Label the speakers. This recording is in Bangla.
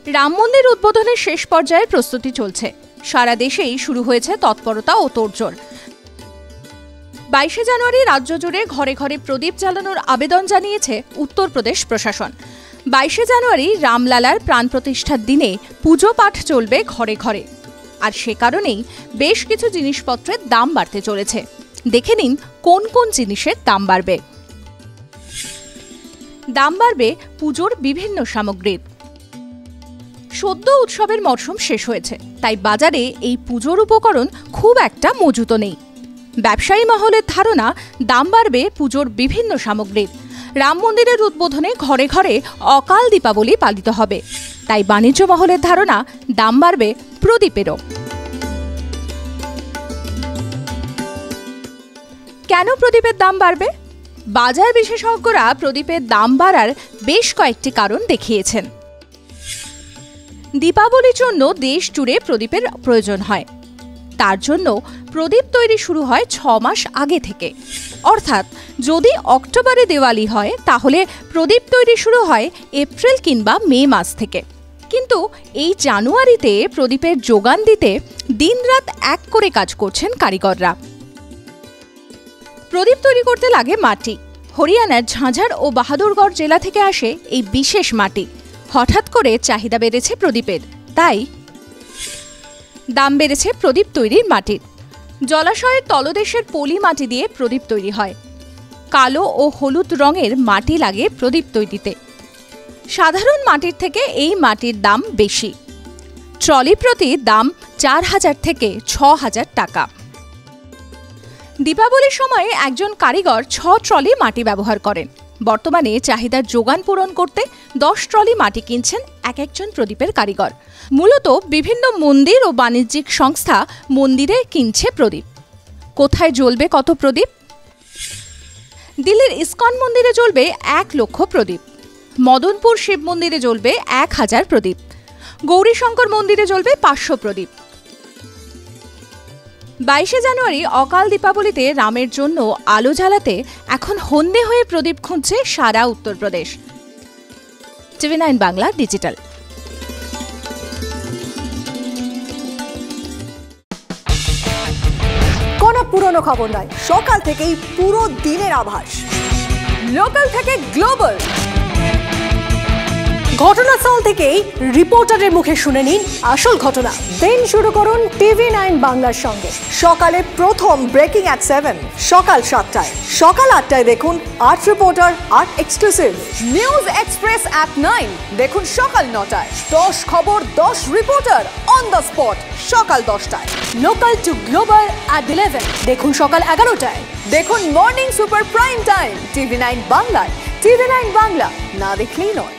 Speaker 1: রাম মন্দির উদ্বোধনের শেষ পর্যায়ের প্রস্তুতি চলছে। সারা দেশেই শুরু হয়েছে তৎপরতা ও তোড়জোড়। 22 জানুয়ারি রাজ্য জুড়ে ঘরে ঘরে প্রদীপ জ্বালানোর আবেদন জানিয়েছে উত্তরপ্রদেশ প্রশাসন। 22 জানুয়ারি রামলালার প্রাণ প্রতিষ্ঠার দিনে পুজো পাঠ চলবে ঘরে ঘরে, আর সে কারণেই বেশ কিছু জিনিসপত্রের দাম বাড়তে চলেছে। দেখে নিন কোন কোন জিনিসের দাম বাড়বে। দাম বাড়বে পুজোর বিভিন্ন সামগ্রীর। সদ্য উৎসবের মরশুম শেষ হয়েছে, তাই বাজারে এই পুজোর উপকরণ খুব একটা মজুত নেই। ব্যবসায়ী মহলের ধারণা দাম বাড়বে পুজোর বিভিন্ন সামগ্রীর। রাম মন্দিরের উদ্বোধনে ঘরে ঘরে অকাল দীপাবলি পালিত হবে, তাই বাণিজ্য মহলের ধারণা দাম বাড়বে প্রদীপেরও। কেন প্রদীপের দাম বাড়বে? বাজার বিশেষজ্ঞরা প্রদীপের দাম বাড়ার বেশ কয়েকটি কারণ দেখিয়েছেন। দীপাবলির জন্য দেশ জুড়ে প্রদীপের প্রয়োজন হয়। তার জন্য প্রদীপ তৈরি শুরু হয় 6 মাস আগে থেকে। অর্থাৎ যদি অক্টোবরে দিওয়ালি হয়, তাহলে প্রদীপ তৈরি শুরু হয় এপ্রিল কিংবা মে মাস থেকে। কিন্তু এই জানুয়ারিতে প্রদীপের যোগান দিতে দিনরাত এক করে কাজ করছেন কারিগররা। প্রদীপ তৈরি করতে লাগে মাটি। হরিয়ানার ঝাঁঝর ও বাহাদুরগড় জেলা থেকে আসে এই বিশেষ মাটি। হঠাৎ করে চাহিদা বেড়েছে প্রদীপের, তাই দাম বেড়েছে প্রদীপ তৈরির মাটির। জলাশয়ের তলদেশের পলি মাটি দিয়ে প্রদীপ তৈরি হয়। কালো ও হলুদ রঙের মাটি লাগে প্রদীপ তৈরিতে। সাধারণ মাটির থেকে এই মাটির দাম বেশি। ট্রলি প্রতি দাম 4000 থেকে 6000 টাকা। দীপাবলির সময়ে একজন কারিগর 6 ট্রলি মাটি ব্যবহার করেন। বর্তমানে চাহিদার যোগান পূরণ করতে 10 ট্রলি মাটি কিনছেন একজন প্রদীপের কারিগর। মূলত বিভিন্ন মন্দির ও বাণিজ্যিক সংস্থা মন্দিরে কিনছে প্রদীপ। কোথায় জ্বলবে কত প্রদীপ? দিল্লির ইসকন মন্দিরে জ্বলবে 1 লক্ষ প্রদীপ। মদনপুর শিব মন্দিরে জ্বলবে 1000 প্রদীপ। গৌরীশঙ্কর মন্দিরে জ্বলবে 500 প্রদীপ। 22 জানুয়ারি অকাল দীপাবলিতে রামের জন্য আলো জ্বালাতে এখন হন্যে হয়ে প্রদীপ খুঁজছে সারা উত্তরপ্রদেশ। TV9 Bangla digital.
Speaker 2: কোনো পুরনো খবর নয়, সকাল থেকেই পুরো দিনের আভাস। লোকাল থেকে গ্লোবাল, ঘটনাস্থল থেকেই রিপোর্টারের মুখে শুনে নিন আসল ঘটনা। দিন শুরু করুন TV9 বাংলার সঙ্গে। সকালে প্রথম ব্রেকিং at 7, সকাল 7টায়, সকাল 8টায় দেখুন 8 reporter 8 exclusive. News express at 9 দেখুন সকাল 9টায়। 10 খবর 10 রিপোর্টার অন দ্য স্পট সকাল 10টায়। লোকাল টু গ্লোবাল at 11 দেখুন সকাল 11টায়। দেখুন morning super prime time TV9 বাংলায়। TV9 বাংলা না দেখলেই নয়।